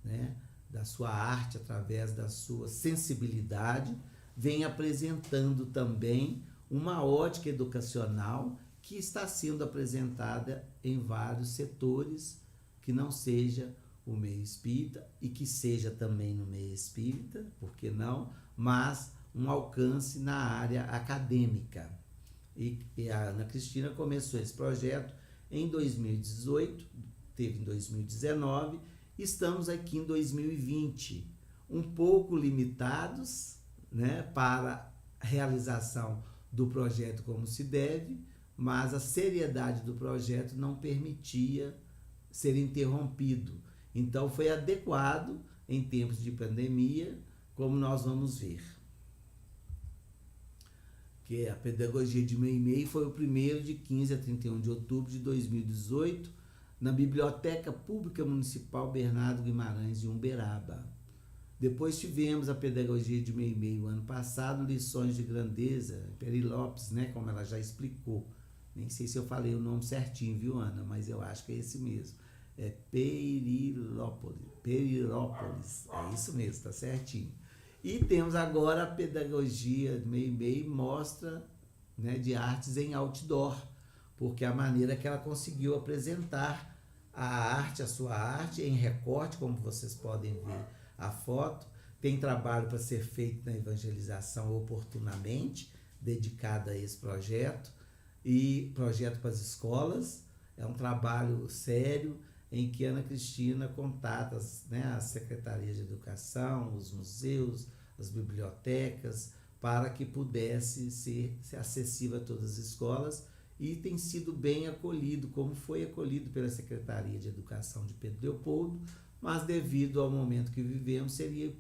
né, da sua arte, através da sua sensibilidade, vem apresentando também uma ótica educacional que está sendo apresentada em vários setores, que não seja o meio espírita e que seja também no meio espírita, por que não, mas um alcance na área acadêmica. E a Ana Cristina começou esse projeto em 2018, teve em 2019, estamos aqui em 2020, um pouco limitados, né, para a realização do projeto como se deve, mas a seriedade do projeto não permitia ser interrompido. Então foi adequado em tempos de pandemia, como nós vamos ver. Que a pedagogia de Meimei foi o primeiro de 15 a 31 de outubro de 2018, na Biblioteca Pública Municipal Bernardo Guimarães de Uberaba. Depois tivemos a pedagogia de Meimei o ano passado, Lições de Grandeza, Peri Lopes, né, como ela já explicou. Nem sei se eu falei o nome certinho, viu, Ana? Mas eu acho que é esse mesmo. É Perirópolis. É isso mesmo, tá certinho. E temos agora a pedagogia de Meimei, mostra, né, de artes em outdoor, porque a maneira que ela conseguiu apresentar a arte, a sua arte, em recorte, como vocês podem ver a foto. Tem trabalho para ser feito na evangelização oportunamente, dedicado a esse projeto, e projeto para as escolas. É um trabalho sério, em que Ana Cristina contata, né, as secretarias de educação, os museus, as bibliotecas, para que pudesse ser acessível a todas as escolas, e tem sido bem acolhido, como foi acolhido pela Secretaria de Educação de Pedro Leopoldo, mas devido ao momento que vivemos seria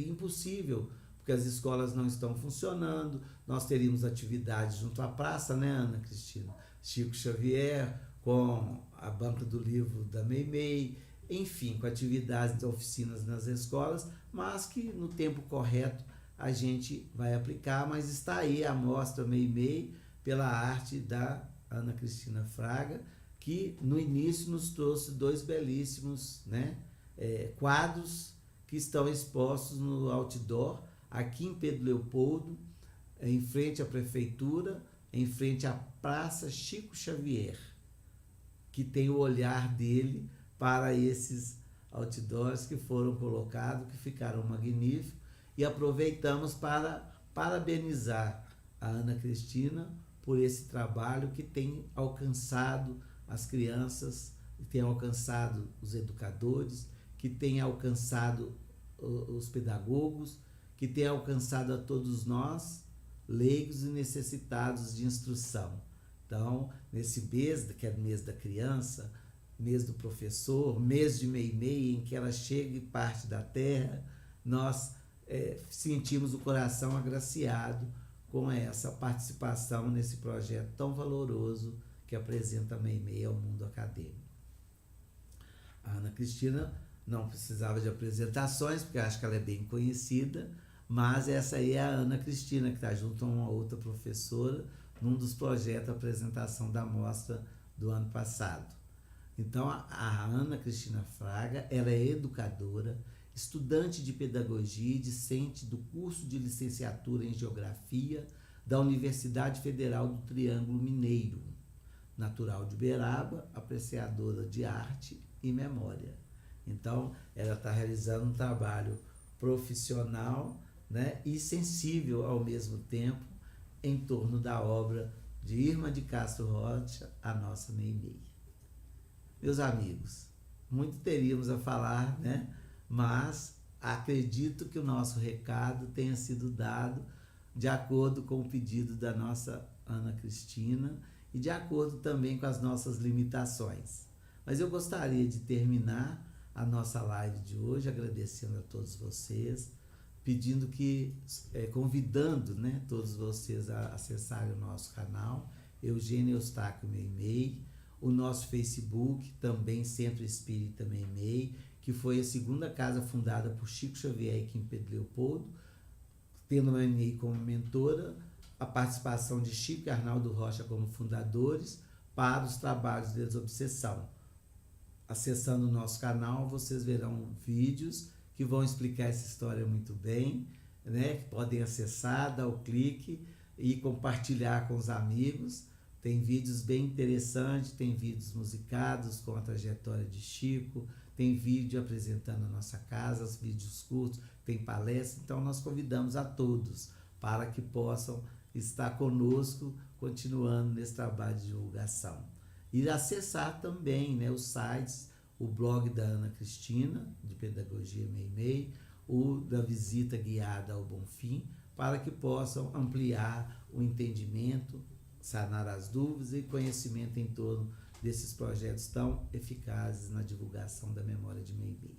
impossível, porque as escolas não estão funcionando. Nós teríamos atividades junto à praça, né, Ana Cristina? Chico Xavier, com a banca do livro da Meimei, enfim, com atividades de oficinas nas escolas, mas que no tempo correto a gente vai aplicar. Mas está aí a mostra Meimei, pela arte da Ana Cristina Fraga, que no início nos trouxe 2 belíssimos, né, quadros que estão expostos no outdoor, aqui em Pedro Leopoldo, em frente à prefeitura, em frente à Praça Chico Xavier, que tem o olhar dele para esses outdoors que foram colocados, que ficaram magníficos, e aproveitamos para parabenizar a Ana Cristina por esse trabalho que tem alcançado as crianças, que tem alcançado os educadores, que tem alcançado os pedagogos, que tem alcançado a todos nós, leigos e necessitados de instrução. Então, nesse mês, que é o mês da criança, mês do professor, mês de Meimei, em que ela chega e parte da terra, nós sentimos o coração agraciado com essa participação nesse projeto tão valoroso que apresenta a Meimei ao mundo acadêmico. A Ana Cristina não precisava de apresentações, porque eu acho que ela é bem conhecida, mas essa aí é a Ana Cristina, que está junto a uma outra professora, num dos projetos de apresentação da mostra do ano passado. Então, a Ana Cristina Fraga, ela é educadora, estudante de pedagogia e discente do curso de licenciatura em Geografia da Universidade Federal do Triângulo Mineiro, natural de Uberaba, apreciadora de arte e memória. Então, ela está realizando um trabalho profissional, né, e sensível ao mesmo tempo em torno da obra de Irma de Castro Rocha, a nossa Meimei. Meus amigos, muito teríamos a falar, né? Mas acredito que o nosso recado tenha sido dado de acordo com o pedido da nossa Ana Cristina e de acordo também com as nossas limitações. Mas eu gostaria de terminar a nossa live de hoje agradecendo a todos vocês, pedindo que, convidando, né, todos vocês a acessarem o nosso canal, Eugênio Eustáquio Meimei, o nosso Facebook, também Centro Espírita Meimei, que foi a segunda casa fundada por Chico Xavier aqui em Pedro Leopoldo, tendo a Maimei como mentora, a participação de Chico e Arnaldo Rocha como fundadores para os trabalhos de desobsessão. Acessando o nosso canal, vocês verão vídeos que vão explicar essa história muito bem, né? Que podem acessar, dar o clique e compartilhar com os amigos. Tem vídeos bem interessantes, tem vídeos musicados com a trajetória de Chico, tem vídeo apresentando a nossa casa, os vídeos curtos, tem palestra. Então nós convidamos a todos para que possam estar conosco, continuando nesse trabalho de divulgação. E acessar também, né, os sites, o blog da Ana Cristina, de Pedagogia Meimei, o da Visita Guiada ao Bonfim, para que possam ampliar o entendimento, sanar as dúvidas e conhecimento em torno desses projetos tão eficazes na divulgação da memória de Meimei.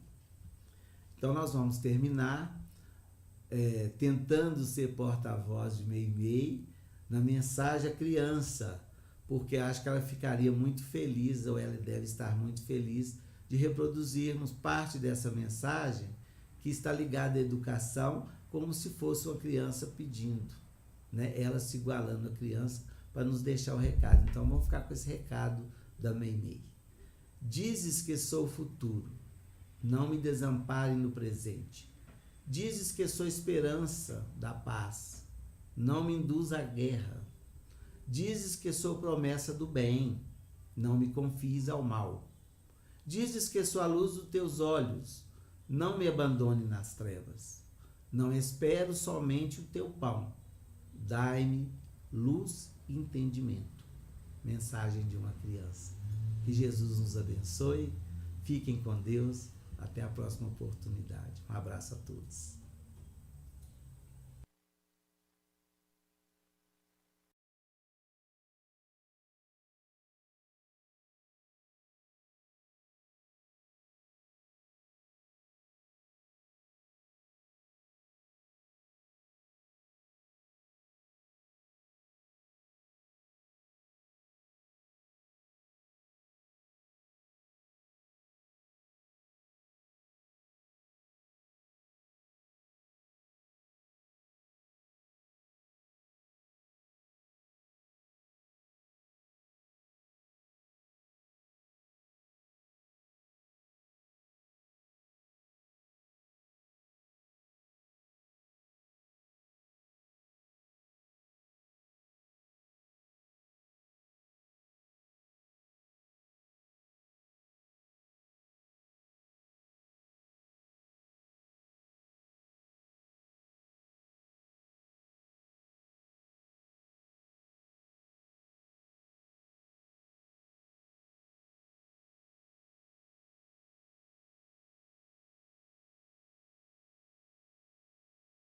Então nós vamos terminar tentando ser porta-voz de Meimei na mensagem à criança, porque acho que ela ficaria muito feliz, ou ela deve estar muito feliz, de reproduzirmos parte dessa mensagem que está ligada à educação, como se fosse uma criança pedindo, né? Ela se igualando à criança para nos deixar o recado. Então vamos ficar com esse recado da Meimei. Dizes que sou o futuro, não me desampare no presente. Dizes que sou esperança da paz, não me induza à guerra. Dizes que sou promessa do bem, não me confies ao mal. Dizes que sou a luz dos teus olhos, não me abandone nas trevas. Não espero somente o teu pão, dai-me luz e entendimento. Mensagem de uma criança. Que Jesus nos abençoe, fiquem com Deus, até a próxima oportunidade. Um abraço a todos.